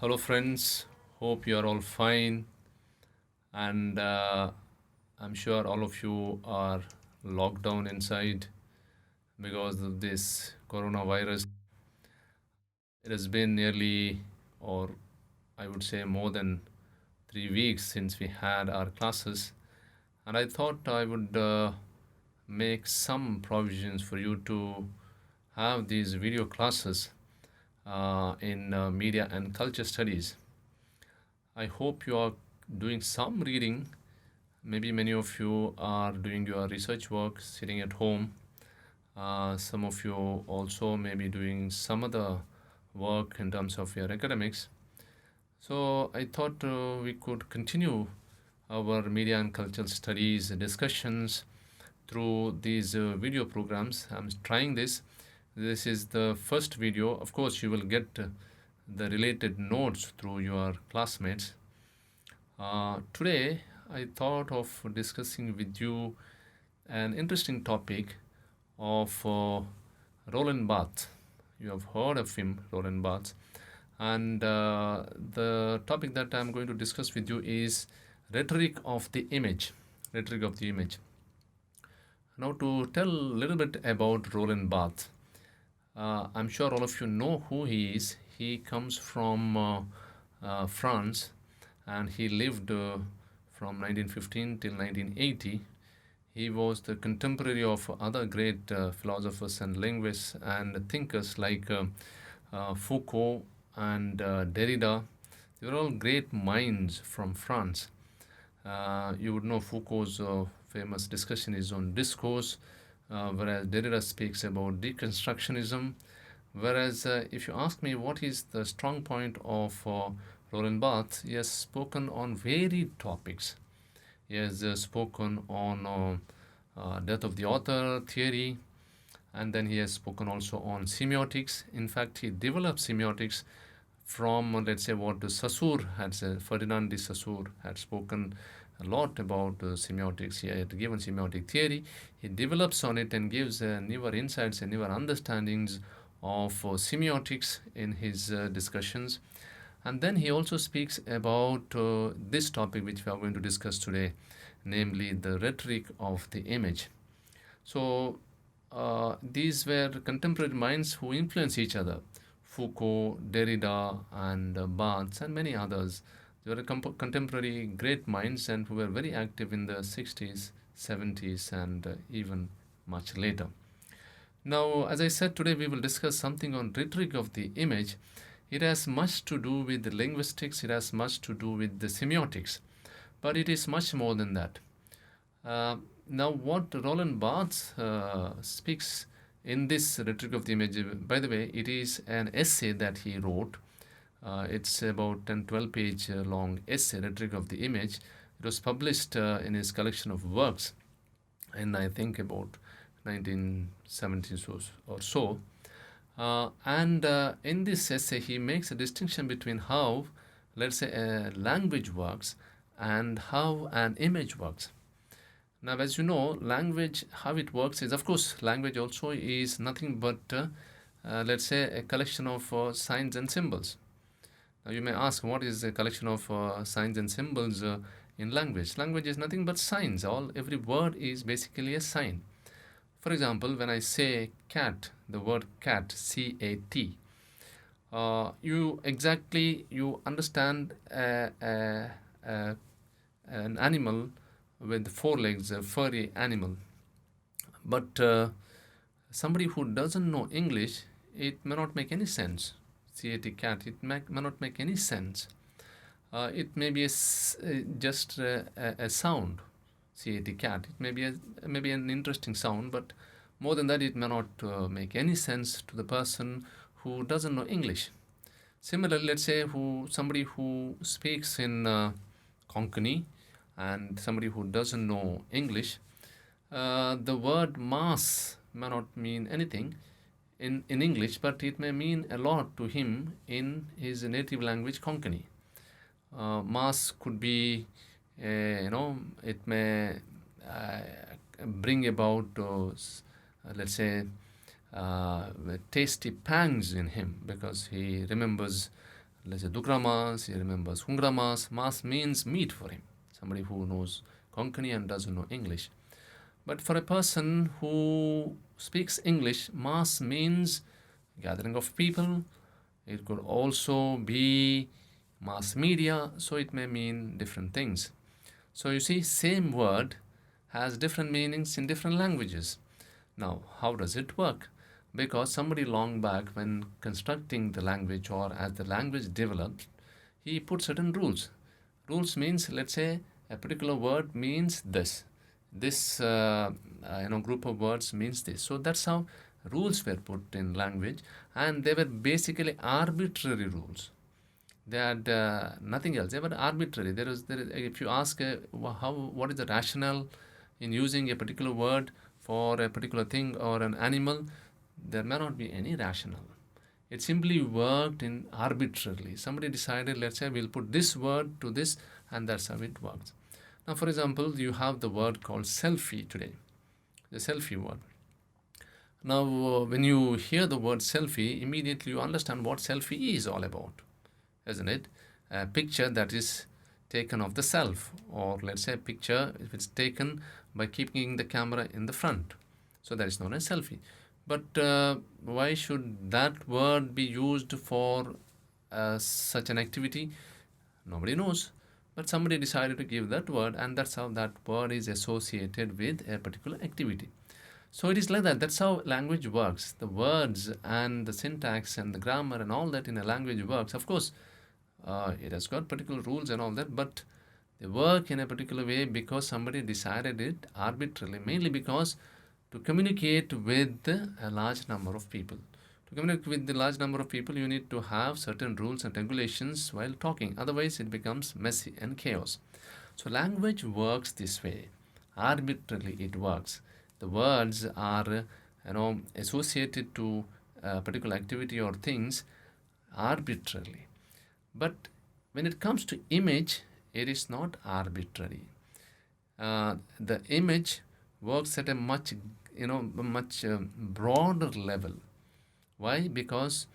Hello, friends. Hope you are all fine. And I'm sure all of you are locked down inside because of this coronavirus. It has been nearly, or I would say more than 3 weeks since we had our classes. And I thought I would make some provisions for you to have these video classes in media and culture studies. I hope you are doing some reading. Maybe many of you are doing your research work sitting at home. Some of you also may be doing some other work in terms of your academics. So I thought we could continue our media and cultural studies discussions through these video programs. I'm trying this. This is the first video. Of course, you will get the related notes through your classmates. Today, I thought of discussing with you an interesting topic of Roland Barthes. You have heard of him, Roland Barthes. And the topic that I'm going to discuss with you is rhetoric of the image. Rhetoric of the image. Now, to tell a little bit about Roland Barthes, I'm sure all of you know who he is. He comes from France, and he lived from 1915 till 1980. He was the contemporary of other great philosophers and linguists and thinkers like Foucault and Derrida. They were all great minds from France. You would know Foucault's famous discussion is on discourse, whereas Derrida speaks about deconstructionism. Whereas, if you ask me what is the strong point of Roland Barthes, he has spoken on varied topics. He has spoken on death of the author theory, and then he has spoken also on semiotics. In fact, he developed semiotics from, let's say, what Saussure had said. Ferdinand de Saussure had spoken a lot about semiotics. He had given semiotic theory. He develops on it and gives newer insights and newer understandings of semiotics in his discussions. And then he also speaks about this topic which we are going to discuss today, namely the rhetoric of the image. So these were contemporary minds who influence each other. Foucault, Derrida, and Barthes, and many others. They were contemporary great minds and who were very active in the 60s, 70s, and even much later. Now, as I said, today we will discuss something on rhetoric of the image. It has much to do with the linguistics, it has much to do with the semiotics, but it is much more than that. Now, what Roland Barthes speaks in this rhetoric of the image, by the way, it is an essay that he wrote. It's about 10 12 page long essay, Rhetoric of the Image. It was published in his collection of works in, I think, about 1970s or so. And in this essay, he makes a distinction between how, let's say, a language works and how an image works. Now, as you know, language, how it works is, of course, language also is nothing but, let's say, a collection of signs and symbols. Now, you may ask, what is a collection of signs and symbols in language? Language is nothing but signs. Every word is basically a sign. For example, when I say cat, the word cat, C-A-T, you understand an animal with four legs, a furry animal. But somebody who doesn't know English, it may not make any sense. C-A-T, cat, it may not make any sense. It may be just a sound, C-A-T, cat. It may be an interesting sound, but more than that, it may not make any sense to the person who doesn't know English. Similarly, let's say somebody who speaks in Konkani and somebody who doesn't know English, the word mass may not mean anything in English, but it may mean a lot to him in his native language, Konkani. Mass could be, it may bring about those, let's say, tasty pangs in him because he remembers let's say Dukramas, he remembers Hungramas. Mas means meat for him. Somebody who knows Konkani and doesn't know English. But for a person who speaks English, mass means gathering of people. It could also be mass media, so it may mean different things. So you see, same word has different meanings in different languages. Now, how does it work? Because somebody long back, when constructing the language or as the language developed, he put certain rules. Rules means, let's say, a particular word means this. This group of words means this. So that's how rules were put in language, and they were basically arbitrary rules. They had nothing else. They were arbitrary. If you ask what is the rationale in using a particular word for a particular thing or an animal, there may not be any rationale. It simply worked in arbitrarily. Somebody decided, let's say, we'll put this word to this, and that's how it works. Now, for example, you have the word called selfie today, the selfie word. Now, when you hear the word selfie, immediately you understand what selfie is all about, isn't it? A picture that is taken of the self, or let's say a picture if it's taken by keeping the camera in the front. So that is known as selfie. But why should that word be used for such an activity? Nobody knows. But somebody decided to give that word, and that's how that word is associated with a particular activity. So it is like that. That's how language works. The words and the syntax and the grammar and all that in a language works. Of course, it has got particular rules and all that, but they work in a particular way because somebody decided it arbitrarily, mainly because to communicate with a large number of people. To communicate with the large number of people, you need to have certain rules and regulations while talking. Otherwise, it becomes messy and chaos. So language works this way. Arbitrarily, it works. The words are, associated to a particular activity or things arbitrarily. But when it comes to image, it is not arbitrary. The image works at a much broader level. Why? Because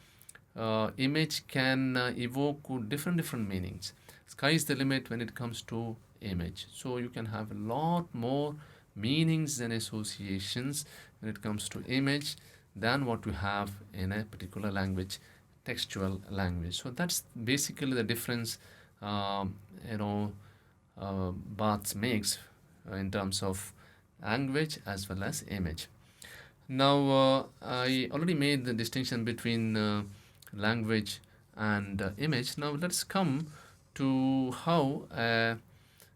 image can evoke different meanings. Sky is the limit when it comes to image. So you can have a lot more meanings and associations when it comes to image than what you have in a particular language, textual language. So that's basically the difference Barthes makes in terms of language as well as image. Now, I already made the distinction between language and image. Now, let's come to how,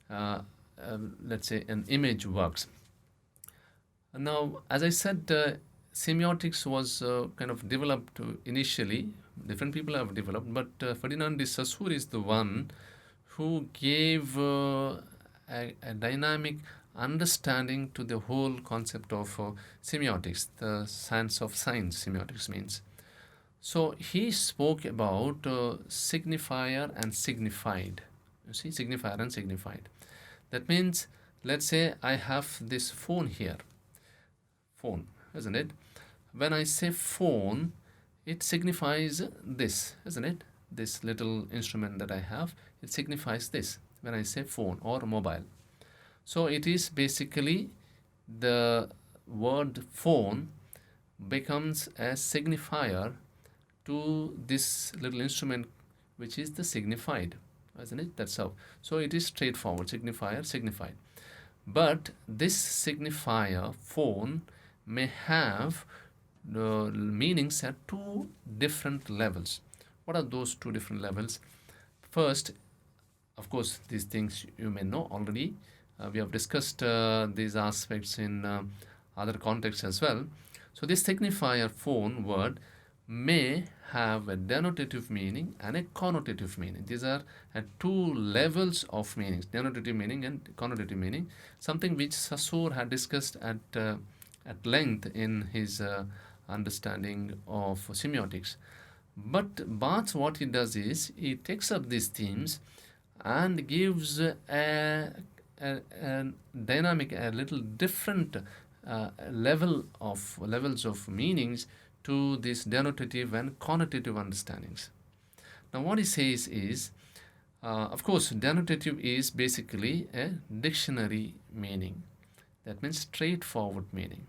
let's say, an image works. Now, as I said, semiotics was kind of developed initially. Different people have developed, but Ferdinand de Saussure is the one who gave a dynamic understanding to the whole concept of semiotics, the science of signs, semiotics means. So he spoke about signifier and signified. You see, signifier and signified. That means, let's say I have this phone here. Phone, isn't it? When I say phone, it signifies this, isn't it? This little instrument that I have, it signifies this when I say phone or mobile. So it is basically the word phone becomes a signifier to this little instrument, which is the signified, isn't it? That's how. So it is straightforward, signifier, signified. But this signifier, phone, may have meanings at two different levels. What are those two different levels? First, of course, these things you may know already. We have discussed these aspects in other contexts as well. So this signifier phone word may have a denotative meaning and a connotative meaning. These are at two levels of meanings, denotative meaning and connotative meaning, something which Saussure had discussed at length in his understanding of semiotics. But Barthes, what he does is he takes up these themes and gives a dynamic, a little different levels of meanings to these denotative and connotative understandings. Now what he says is, of course, denotative is basically a dictionary meaning. That means straightforward meaning.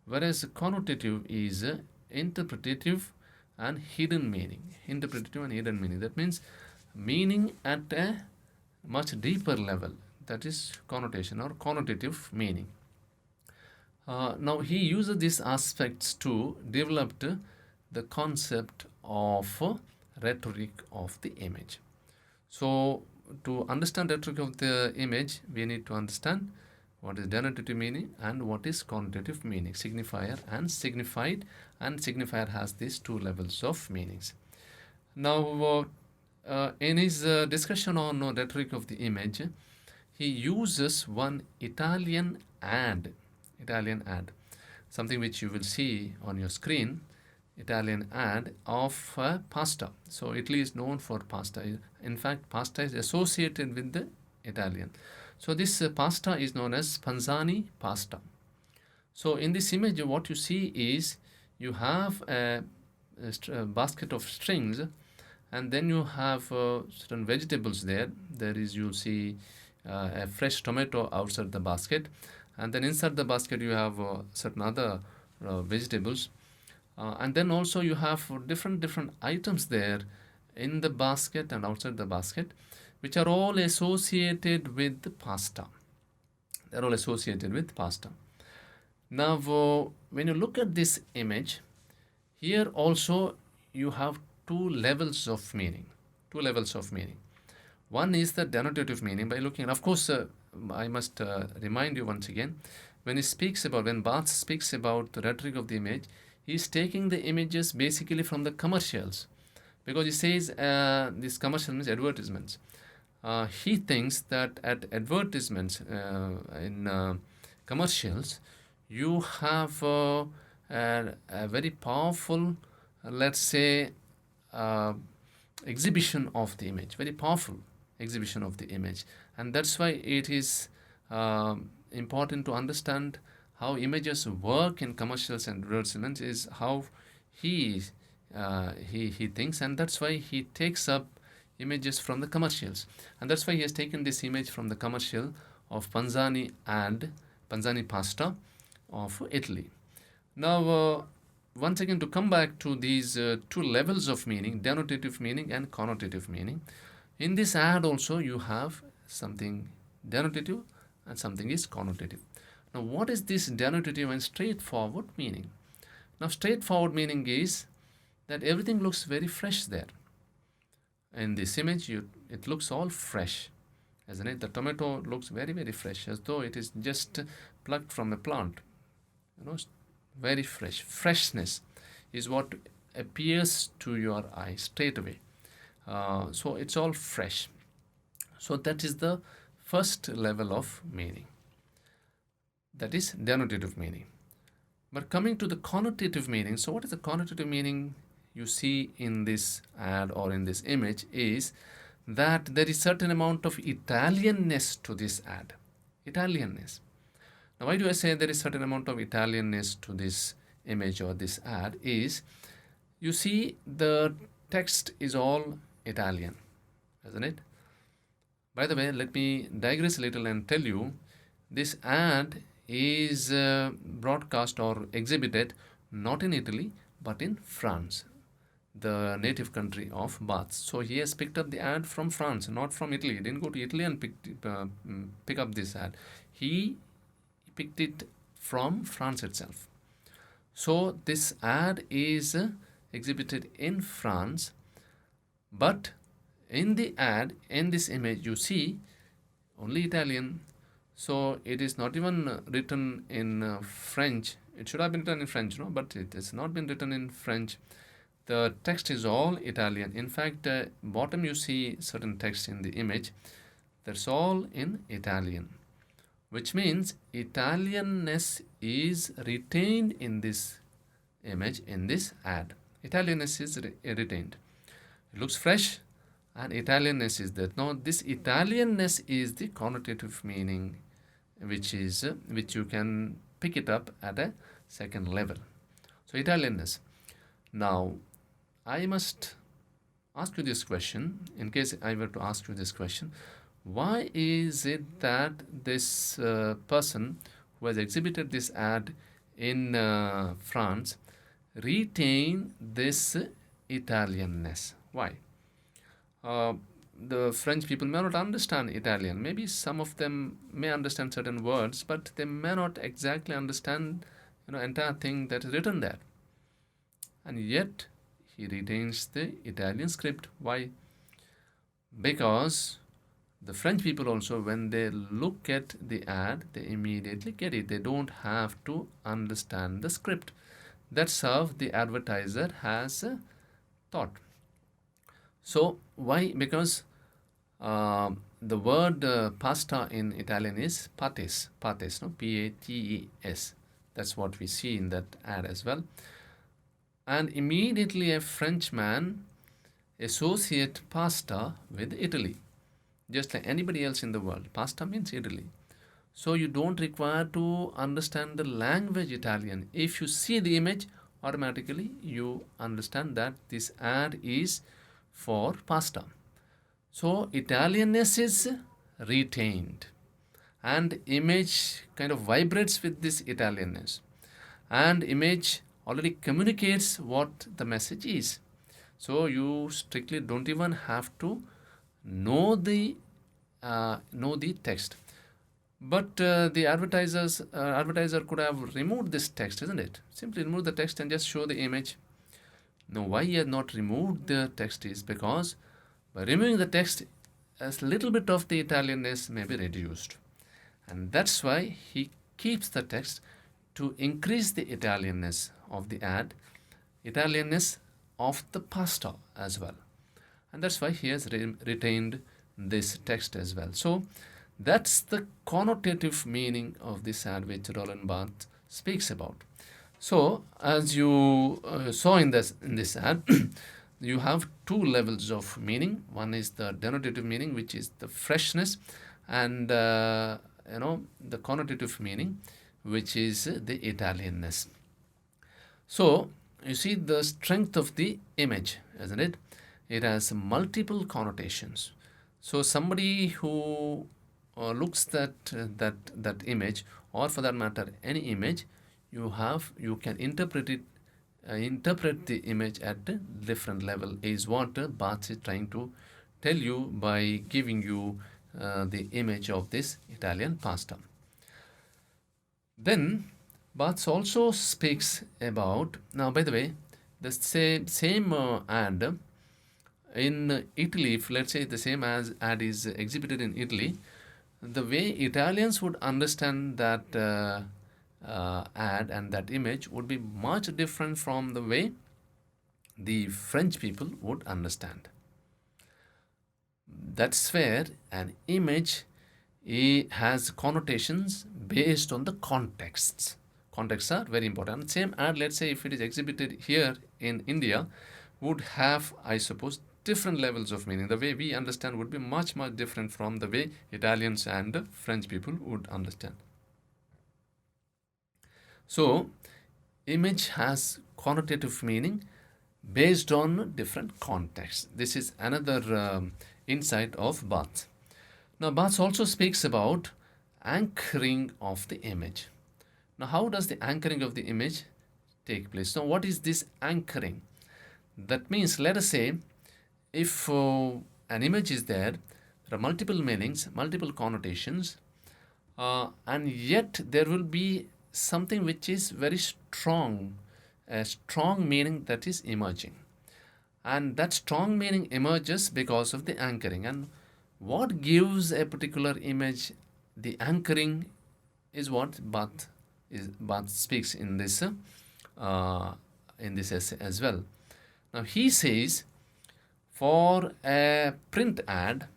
Whereas connotative is interpretative and hidden meaning. Interpretative and hidden meaning. That means meaning at a much deeper level. That is connotation or connotative meaning. Now he uses these aspects to develop the concept of rhetoric of the image. So to understand rhetoric of the image, we need to understand what is denotative meaning and what is connotative meaning, signifier and signified, and signifier has these two levels of meanings. Now in his discussion on rhetoric of the image, he uses one Italian ad, something which you will see on your screen, Italian ad of pasta. So Italy is known for pasta. In fact, pasta is associated with the Italian. So this pasta is known as Panzani pasta. So in this image, what you see is you have a basket of strings, and then you have certain vegetables there. There is, you'll see a fresh tomato outside the basket, and then inside the basket you have certain other vegetables, and then also you have different items there in the basket and outside the basket, which are all associated with the pasta. They're all associated with pasta. Now when you look at this image, here also you have two levels of meaning. One is the denotative meaning by looking, of course, I must remind you once again, when Barthes speaks about the rhetoric of the image, he is taking the images basically from the commercials, because he says this commercial means advertisements. He thinks that at advertisements, in commercials, you have a very powerful, let's say, exhibition of the image, very powerful exhibition of the image. And that's why it is important to understand how images work in commercials and advertisements, is how he thinks, and that's why he takes up images from the commercials. And that's why he has taken this image from the commercial of Panzani pasta of Italy. Now, once again, to come back to these two levels of meaning, denotative meaning and connotative meaning, in this ad also you have something denotative and something is connotative. Now, what is this denotative and straightforward meaning? Now, straightforward meaning is that everything looks very fresh there. In this image, it looks all fresh, isn't it? The tomato looks very, very fresh, as though it is just plucked from a plant. Very fresh. Freshness is what appears to your eye straight away. So it's all fresh. So that is the first level of meaning. That is denotative meaning. But coming to the connotative meaning, so what is the connotative meaning you see in this ad or in this image is that there is certain amount of Italianness to this ad. Italianness. Now, why do I say there is certain amount of Italianness to this image or this ad is, you see the text is all Italian, isn't it? By the way, let me digress a little and tell you, this ad is broadcast or exhibited not in Italy but in France, the native country of Barthes. So he has picked up the ad from France, not from Italy. He didn't go to Italy and pick up this ad. He picked it from France itself. So this ad is exhibited in France, but in the ad, in this image, you see only Italian. So it is not even written in French. It should have been written in French, no? But it has not been written in French. The text is all Italian. In fact, bottom you see certain text in the image. That's all in Italian, which means Italianness is retained in this image, in this ad. Italianness is retained. It looks fresh and Italianness is there. Now, this Italianness is the connotative meaning, which you can pick it up at a second level. So Italianness. Now, I must ask you this question, in case I were to ask you this question, why is it that this person who has exhibited this ad in France retain this Italianness? Why? Uh, the French people may not understand Italian. Maybe some of them may understand certain words, but they may not exactly understand, entire thing that is written there. And yet he retains the Italian script. Why? Because the French people also, when they look at the ad, they immediately get it. They don't have to understand the script. That's how the advertiser has thought. So why? Because the word pasta in Italian is pates, no, Pates. That's what we see in that ad as well. And immediately a Frenchman associate pasta with Italy, just like anybody else in the world. Pasta means Italy. So you don't require to understand the language Italian. If you see the image, automatically you understand that this ad is for pasta. So Italianness is retained, and image kind of vibrates with this Italianness, and image already communicates what the message is. So you strictly don't even have to know the text. But the advertiser could have removed this text, isn't it? Simply remove the text and just show the image. Now, why he has not removed the text is because by removing the text, a little bit of the Italianness may be reduced. And that's why he keeps the text to increase the Italianness of the ad, Italianness of the pasta as well. And that's why he has retained this text as well. So that's the connotative meaning of this ad which Roland Barthes speaks about. So as you saw in this ad, you have two levels of meaning. One is the denotative meaning, which is the freshness, and the connotative meaning, which is the Italianness. So you see the strength of the image, isn't it? It has multiple connotations. So somebody who looks that image, or for that matter any image, you can interpret the image at a different level, is what Barthes is trying to tell you by giving you the image of this Italian pasta. Then Barthes also speaks about, now by the way, the same ad in Italy, if let's say the same as ad is exhibited in Italy, the way Italians would understand that ad and that image would be much different from the way the French people would understand. That's where an image has connotations based on the contexts. Contexts are very important. Same ad, let's say if it is exhibited here in India, would have, I suppose, different levels of meaning. The way we understand would be much different from the way Italians and French people would understand. So image has connotative meaning based on different contexts. This is another insight of Barthes. Now Barthes also speaks about anchoring of the image. Now how does the anchoring of the image take place? Now what is this anchoring? That means, let us say, if an image is there are multiple meanings, multiple connotations, and yet there will be something which is very strong, a strong meaning that is emerging. And that strong meaning emerges because of the anchoring. And what gives a particular image the anchoring is what Barthes speaks in this essay as well. Now he says, for a print ad,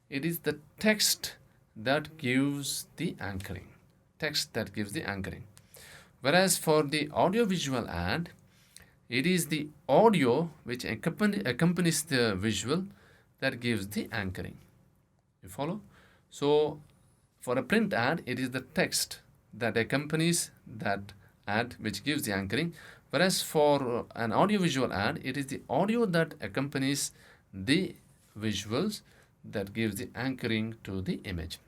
it is the text that gives the anchoring. Text that gives the anchoring. Whereas for the audiovisual ad, it is the audio which accompanies the visual that gives the anchoring. You follow? So for a print ad, it is the text that accompanies that ad which gives the anchoring. Whereas for an audiovisual ad, it is the audio that accompanies the visuals that gives the anchoring to the image.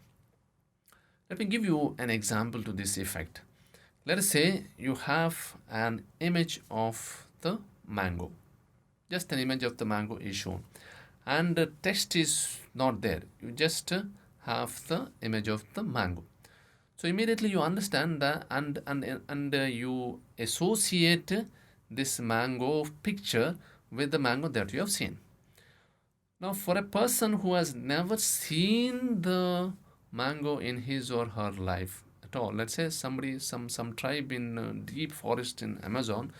Let me give you an example to this effect. Let us say you have an image of the mango. Just an image of the mango is shown, and the text is not there. You just have the image of the mango. So immediately you understand that, and you associate this mango picture with the mango that you have seen. Now, for a person who has never seen the mango in his or her life at all, let's say somebody, some tribe in deep forest in Amazon,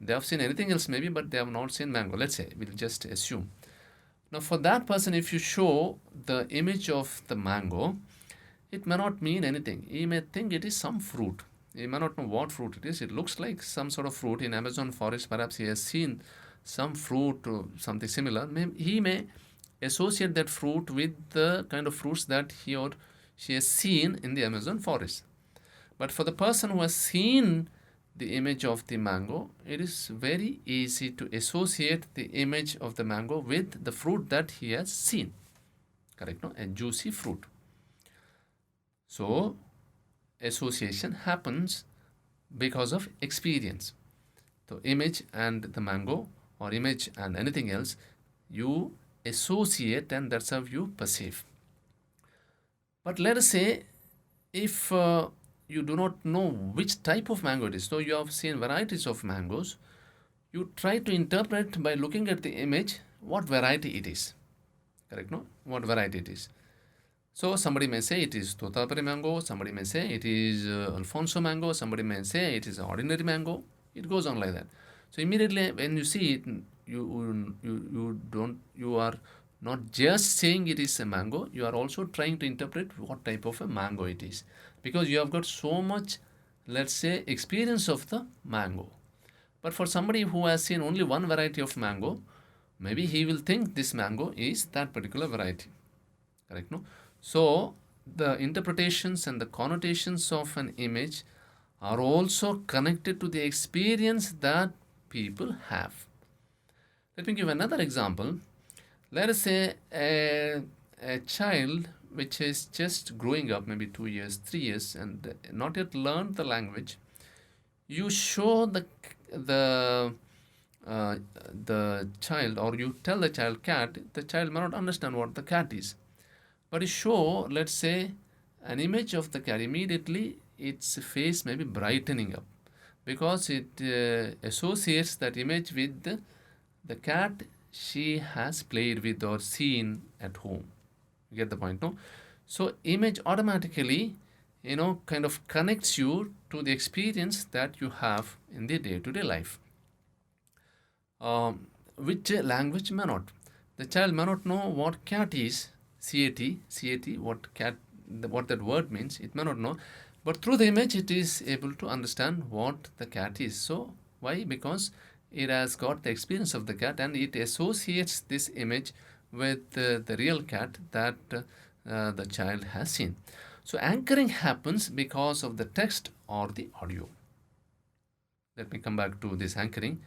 they have seen anything else maybe, but they have not seen mango. Let's say, we'll just assume. Now, for that person, if you show the image of the mango, it may not mean anything. He may think it is some fruit. He may not know what fruit it is. It looks like some sort of fruit in Amazon forest. Perhaps he has seen some fruit or something similar. He may associate that fruit with the kind of fruits that he or she has seen in the Amazon forest. But for the person who has seen the image of the mango, it is very easy to associate the image of the mango with the fruit that he has seen. Correct? No? A juicy fruit. So, association happens because of experience. So, image and the mango, or image and anything else, you associate, and that's how you perceive. But let us say if you do not know which type of mango it is, so you have seen varieties of mangoes, you try to interpret by looking at the image what variety it is. Correct? No? What variety it is. So somebody may say it is Totapuri mango, somebody may say it is Alfonso mango, somebody may say it is ordinary mango. It goes on like that. So immediately when you see it, you are not just saying it is a mango, you are also trying to interpret what type of a mango it is, because you have got so much, let's say, experience of the mango. But for somebody who has seen only one variety of mango, maybe he will think this mango is that particular variety. Correct? No? So the interpretations and the connotations of an image are also connected to the experience that people have. Let me give another example. Let us say a child which is just growing up, maybe 2 years, 3 years, and not yet learned the language. You show the child, or you tell the child cat, the child may not understand what the cat is. But you show, let's say, an image of the cat, immediately its face may be brightening up, because it associates that image with the cat she has played with or seen at home. You get the point, no? So image automatically, kind of connects you to the experience that you have in the day-to-day life. Which language may not. The child may not know what cat is, CAT, what that word means, it may not know. But through the image, it is able to understand what the cat is. So why? Because it has got the experience of the cat, and it associates this image with the real cat that the child has seen. So anchoring happens because of the text or the audio. Let me come back to this anchoring.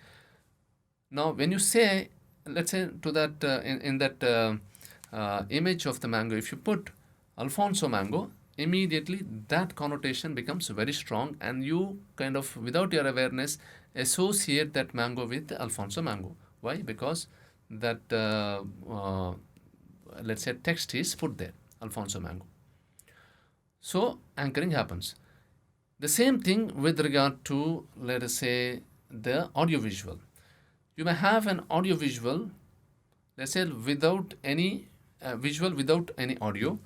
Now, when you say, let's say to that in that image of the mango, if you put Alfonso mango, immediately that connotation becomes very strong, and you kind of, without your awareness, associate that mango with Alfonso mango. Why? Because that let's say text is put there, Alfonso mango. So anchoring happens. The same thing with regard to, let us say, the audiovisual. You may have an audiovisual, let's say, without any visual, without any audio.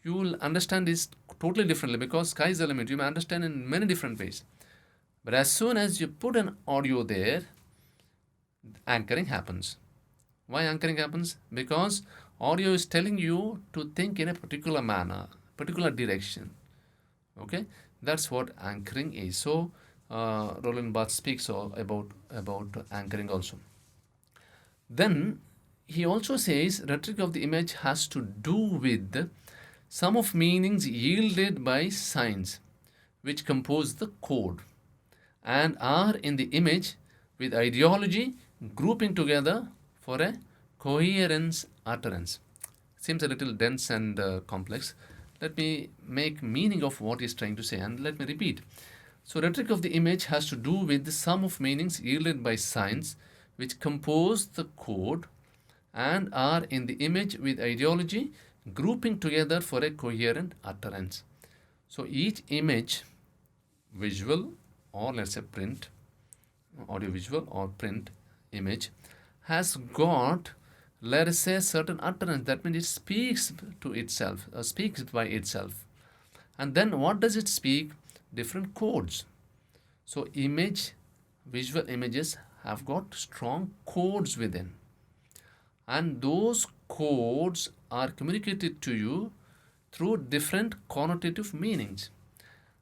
You will understand this totally differently, because sky is the limit. You may understand in many different ways. But as soon as you put an audio there, anchoring happens. Why anchoring happens? Because audio is telling you to think in a particular manner, particular direction. Okay, that's what anchoring is. So Roland Barthes speaks about anchoring also. Then he also says rhetoric of the image has to do with some of meanings yielded by signs which compose the code and are in the image with ideology grouping together for a coherence utterance. Seems a little dense and complex. Let me make meaning of what he's trying to say, and let me repeat. So, rhetoric of the image has to do with the sum of meanings yielded by signs which compose the code and are in the image with ideology grouping together for a coherent utterance. So, each image, visual or let's say print, audiovisual or print image, has got, let us say, certain utterance. That means it speaks to itself, speaks by itself. And then what does it speak? Different codes. So visual images have got strong codes within. And those codes are communicated to you through different connotative meanings.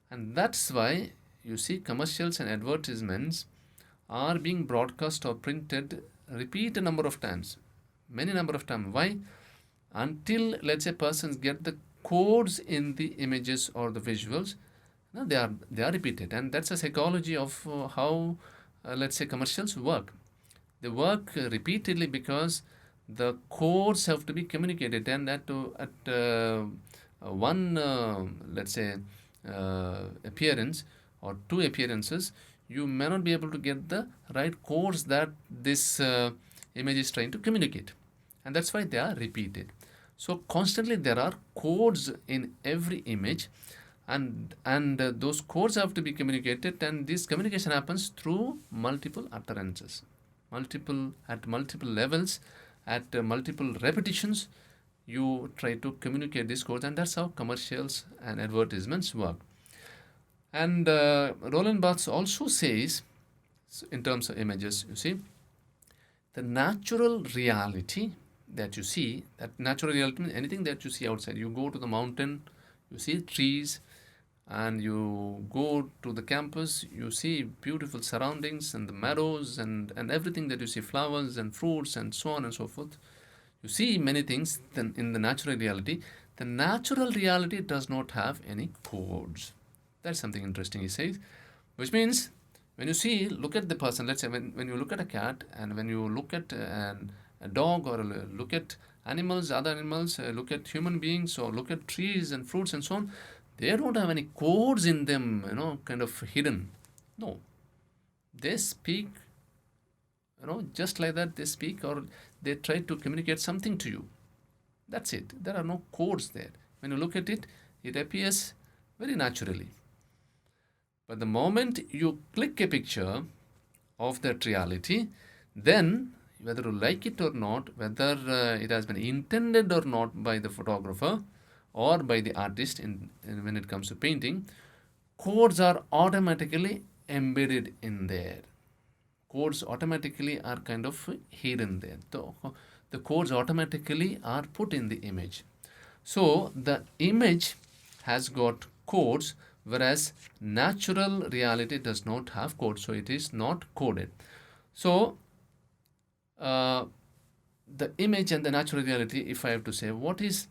And that's why you see commercials and advertisements are being broadcast or printed repeat a number of times, many number of times. Why? Until, let's say, persons get the codes in the images or the visuals, no, they are repeated, and that's a psychology of how, let's say, commercials work. They work repeatedly because the codes have to be communicated, and at one, let's say, appearance or two appearances, you may not be able to get the right codes that this image is trying to communicate, and that's why they are repeated. So constantly there are codes in every image, and those codes have to be communicated, and this communication happens through multiple utterances, at multiple levels, at multiple repetitions. You try to communicate these codes, and that's how commercials and advertisements work. And Roland Barthes also says, in terms of images, you see, the natural reality that you see, that natural reality means anything that you see outside. You go to the mountain, you see trees, and you go to the campus, you see beautiful surroundings and the meadows and everything that you see, flowers and fruits and so on and so forth. You see many things than in the natural reality. The natural reality does not have any codes. That's something interesting, he says, which means when you see, look at the person, let's say when you look at a cat, and when you look at a dog, or look at animals, other animals, look at human beings, or look at trees and fruits and so on, they don't have any codes in them, kind of hidden. No. They speak, just like that they speak, or they try to communicate something to you. That's it. There are no codes there. When you look at it, it appears very naturally. But the moment you click a picture of that reality, then whether you like it or not, whether it has been intended or not by the photographer or by the artist when it comes to painting, codes are automatically embedded in there. Codes automatically are kind of hidden there. The codes automatically are put in the image. So the image has got codes, whereas natural reality does not have codes, so it is not coded. So the image and the natural reality, if I have to say, what is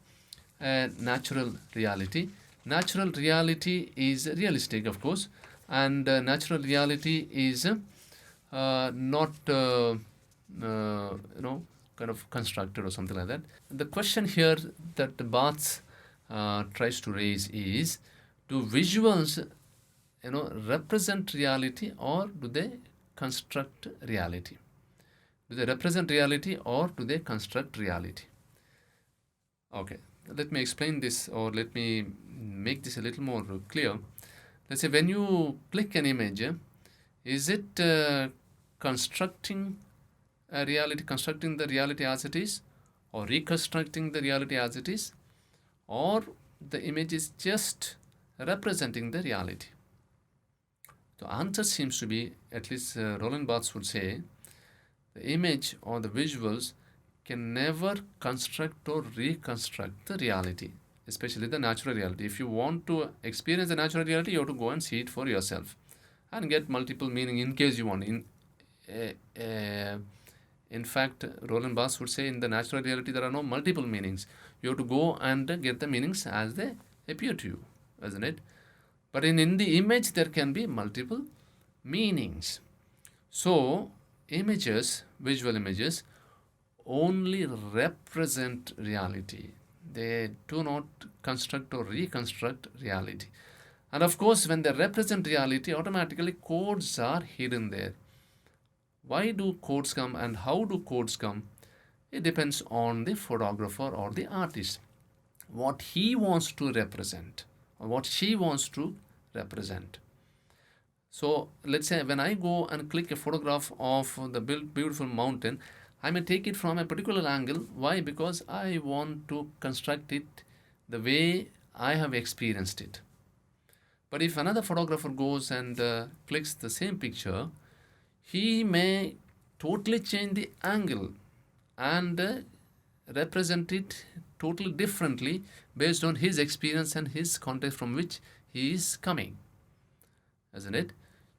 natural reality? Natural reality is realistic, of course, and natural reality is not kind of constructed or something like that. The question here that the Barthes tries to raise is, do visuals represent reality, or do they construct reality? Do they represent reality, or do they construct reality? Okay, let me explain this, or let me make this a little more clear. Let's say when you click an image, is it constructing a reality, constructing the reality as it is, or reconstructing the reality as it is, or the image is just representing the reality? The answer seems to be, at least Roland Barthes would say, the image or the visuals can never construct or reconstruct the reality, especially the natural reality. If you want to experience the natural reality, you have to go and see it for yourself and get multiple meaning in case you want. In fact, Roland Barthes would say in the natural reality there are no multiple meanings. You have to go and get the meanings as they appear to you, isn't it? But in the image there can be multiple meanings. So images, visual images, only represent reality. They do not construct or reconstruct reality. And of course, when they represent reality, automatically codes are hidden there. Why do codes come and how do codes come? It depends on the photographer or the artist, what he wants to represent or what she wants to represent. So let's say when I go and click a photograph of the beautiful mountain, I may take it from a particular angle. Why? Because I want to construct it the way I have experienced it. But if another photographer goes and clicks the same picture, he may totally change the angle and represent it totally differently based on his experience and his context from which he is coming, isn't it?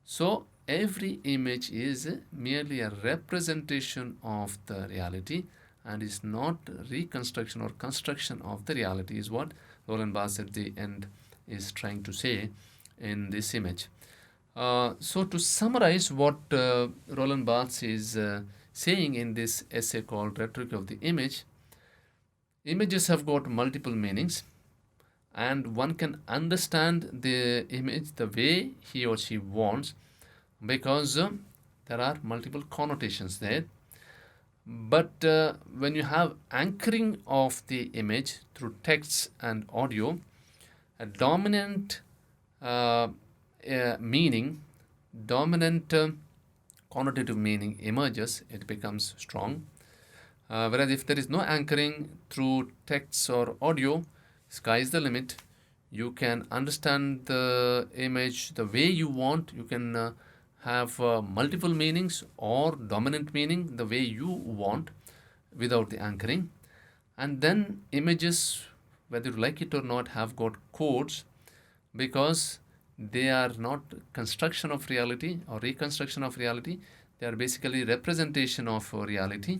So every image is merely a representation of the reality and is not reconstruction or construction of the reality, is what Roland Barthes at the end is trying to say in this image. So to summarize what Roland Barthes is saying in this essay called Rhetoric of the Image, images have got multiple meanings, and one can understand the image the way he or she wants because there are multiple connotations there. But when you have anchoring of the image through text and audio, a dominant meaning, dominant connotative meaning emerges, it becomes strong. Whereas if there is no anchoring through text or audio, sky is the limit. You can understand the image the way you want. You can have multiple meanings or dominant meaning the way you want without the anchoring. And then images, whether you like it or not, have got codes because they are not construction of reality or reconstruction of reality. They are basically representation of reality.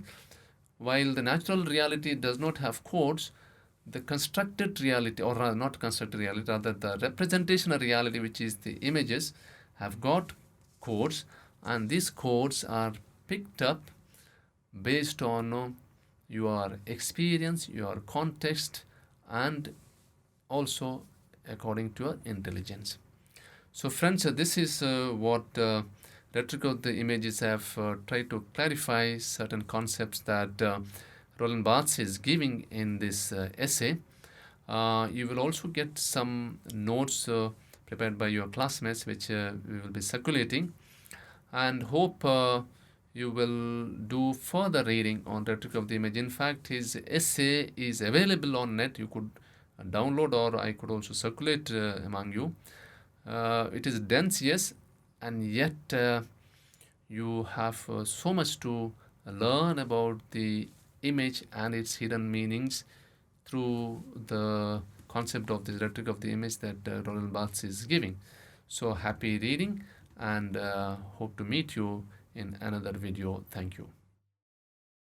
While the natural reality does not have codes, the constructed reality, or rather not constructed reality, rather the representational reality, which is the images, have got codes, and these codes are picked up based on your experience, your context, and also according to your intelligence. So friends, this is what Rhetoric of the Images have tried to clarify certain concepts that Roland Barthes is giving in this essay. You will also get some notes prepared by your classmates, which we will be circulating, and hope you will do further reading on Rhetoric of the Image. In fact, his essay is available on net. You could download, or I could also circulate among you. It is dense, yes, and yet you have so much to learn about the image and its hidden meanings through the concept of the Rhetoric of the Image that Roland Barthes is giving. So happy reading, and hope to meet you in another video. Thank you.